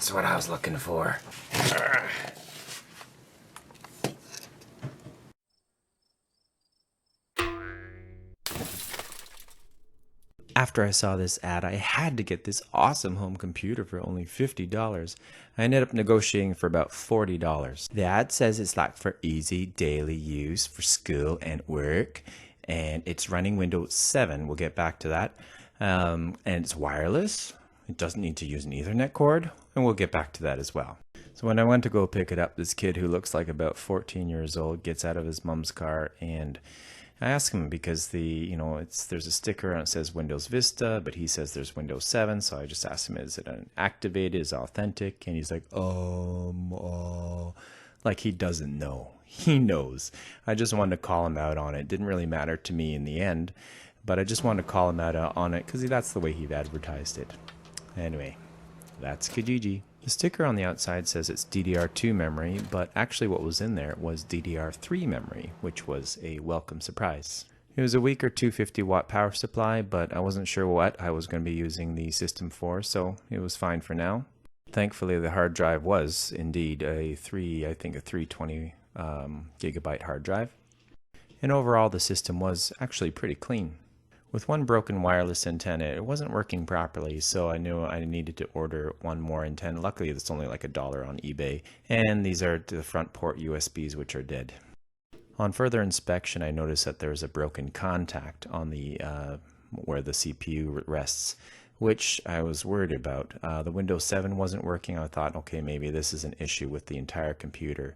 That's what I was looking for. After I saw this ad, I had to get this awesome home computer for only $50. I ended up negotiating for about $40. The ad says it's like for easy daily use for school and work, and it's running Windows 7. We'll get back to that. And it's wireless. It doesn't need to use an Ethernet cord, and we'll get back to that as well. So when I went to go pick it up, this kid who looks like about 14 years old gets out of his mom's car, and I asked him because there's a sticker and it says Windows Vista, but he says there's Windows 7. So I just asked him, is it an activated, is it authentic? And he's like, like he doesn't know. He knows. I just wanted to call him out on it. It didn't really matter to me in the end, but I just wanted to call him out on it because that's the way he'd advertised it. Anyway, that's Kijiji. The sticker on the outside says it's DDR2 memory, but actually what was in there was DDR3 memory, which was a welcome surprise. It was a weaker 250-watt power supply, but I wasn't sure what I was going to be using the system for, so it was fine for now. Thankfully, the hard drive was indeed a 320 gigabyte hard drive. And overall, the system was actually pretty clean. With one broken wireless antenna, it wasn't working properly, so I knew I needed to order one more antenna. Luckily, it's only like $1 on eBay, and these are the front port USBs, which are dead. On further inspection, I noticed that there's a broken contact on the where the CPU rests, which I was worried about. The Windows 7 wasn't working. I thought, okay, maybe this is an issue with the entire computer.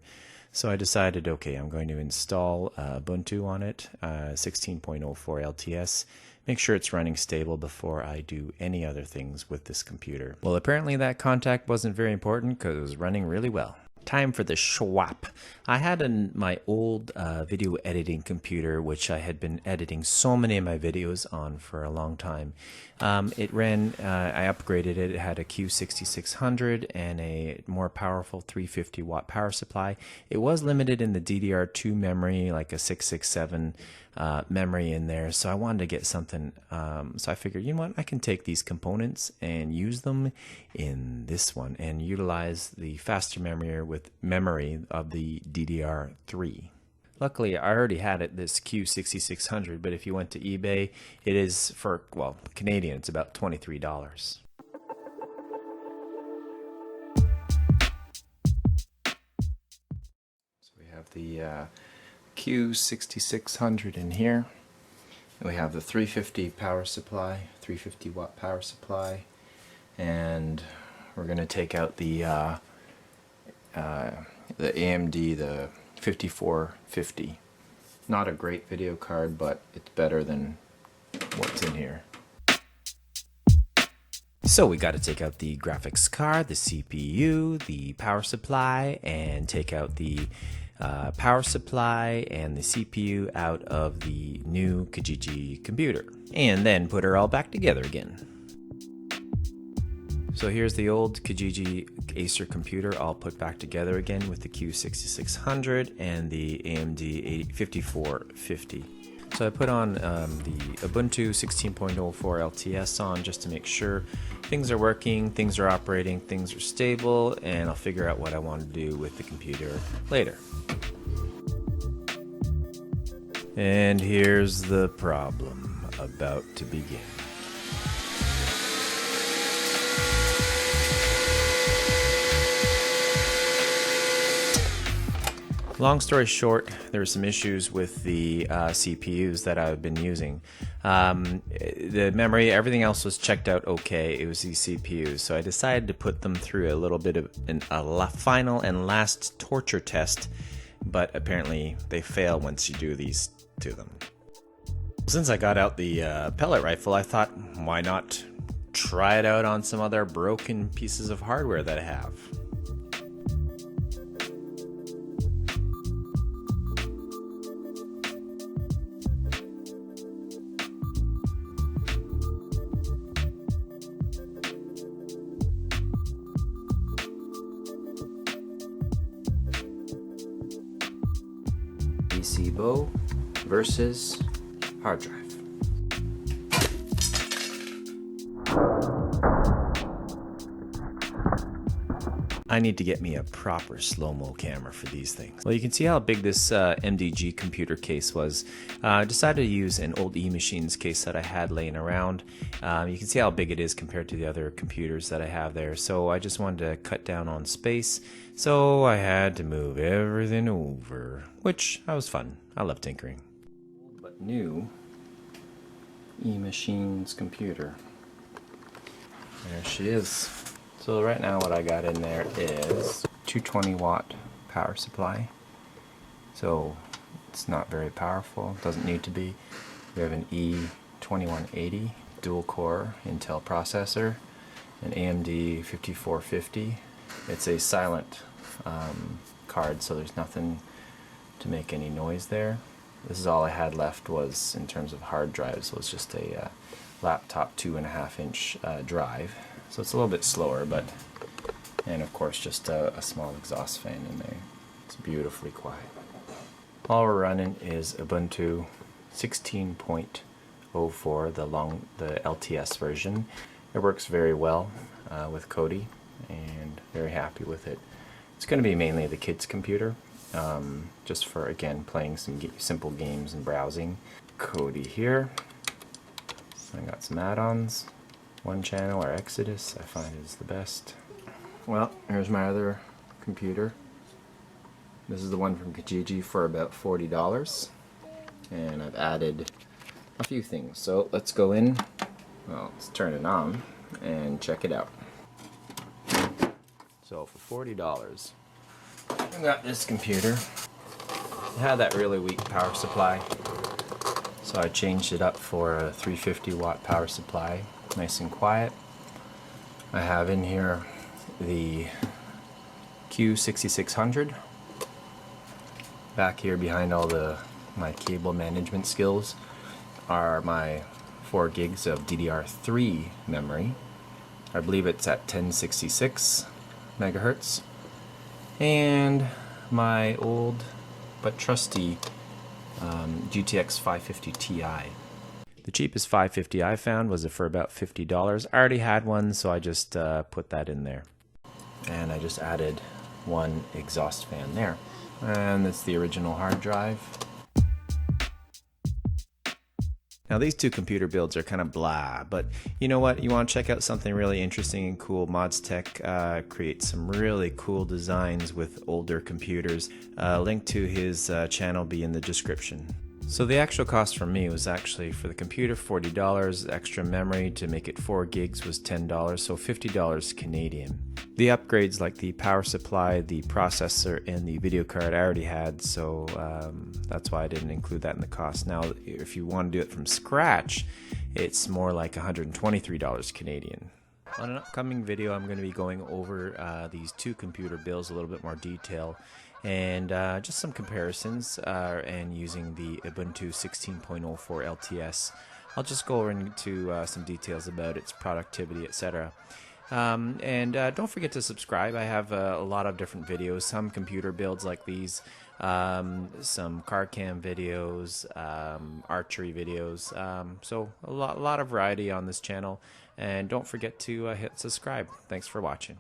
So I decided, okay, I'm going to install Ubuntu on it, 16.04 LTS. Make sure it's running stable before I do any other things with this computer. Well, apparently that contact wasn't very important because it was running really well. Time for the swap. I had my old video editing computer, which I had been editing so many of my videos on for a long time. It ran, I upgraded it. It had a Q6600 and a more powerful 350-watt power supply. It was limited in the DDR2 memory, like a 667 memory in there. So I wanted to get something. So I figured, you know what, I can take these components and use them in this one and utilize the faster memory of the DDR3. Luckily, I already had this Q6600, but if you went to eBay, it is for, well, Canadian, it's about $23. So we have the Q6600 in here. And we have the 350 power supply, 350 watt power supply, and we're going to take out the AMD, the 5450. Not a great video card, but it's better than what's in here. So we got to take out the graphics card, the CPU, the power supply, and take out the power supply and the CPU out of the new Kijiji computer, and then put her all back together again. So here's the old Kijiji Acer computer all put back together again with the Q6600 and the AMD 5450. So I put on the Ubuntu 16.04 LTS on just to make sure things are working, things are operating, things are stable, and I'll figure out what I want to do with the computer later. And here's the problem about to begin. Long story short, there were some issues with the CPUs that I've been using. The memory, everything else was checked out okay. It was these CPUs. So I decided to put them through a little bit of a final and last torture test, but apparently they fail once you do these to them. Since I got out the pellet rifle, I thought, why not try it out on some other broken pieces of hardware that I have? PC bow versus hard drive. I need to get me a proper slow-mo camera for these things. Well, you can see how big this MDG computer case was. I decided to use an old E-Machines case that I had laying around. You can see how big it is compared to the other computers that I have there. So I just wanted to cut down on space. So I had to move everything over, which was fun. I love tinkering. But new E-Machines computer. There she is. So right now what I got in there is 220 watt power supply. So it's not very powerful, doesn't need to be. We have an E2180 dual core Intel processor, an AMD 5450. It's a silent card, so there's nothing to make any noise there. This is all I had left was, in terms of hard drives, was just a laptop 2.5-inch drive. So it's a little bit slower, but, and of course just a small exhaust fan in there. It's beautifully quiet. All we're running is Ubuntu 16.04, the LTS version. It works very well with Kodi, and very happy with it. It's going to be mainly the kids' computer, just for, again, playing some simple games and browsing. Kodi here. I got some add-ons. One channel, or Exodus, I find is the best. Well, here's my other computer. This is the one from Kijiji for about $40. And I've added a few things. So let's go in, well, let's turn it on and check it out. So for $40, I got this computer. It had that really weak power supply. So I changed it up for a 350 watt power supply. Nice and quiet. I have in here the Q6600. Back here behind all my cable management skills are my 4 gigs of DDR3 memory. I believe it's at 1066 megahertz. And my old but trusty GTX 550 Ti. The cheapest 550 I found was for about $50. I already had one, so I just put that in there. And I just added one exhaust fan there. And that's the original hard drive. Now these two computer builds are kind of blah, but you know what? You want to check out something really interesting and cool. MODSTEK creates some really cool designs with older computers. Link to his channel be in the description. So the actual cost for me was actually, for the computer, $40, extra memory to make it 4 gigs was $10, so $50 Canadian. The upgrades like the power supply, the processor, and the video card I already had, so that's why I didn't include that in the cost. Now, if you want to do it from scratch, it's more like $123 Canadian. On an upcoming video, I'm going to be going over these two computer builds a little bit more detail, and just some comparisons, and using the Ubuntu 16.04 LTS. I'll just go into some details about its productivity, etc. And don't forget to subscribe. I have a lot of different videos, some computer builds like these, some car cam videos, archery videos, so a lot of variety on this channel. And don't forget to hit subscribe. Thanks for watching.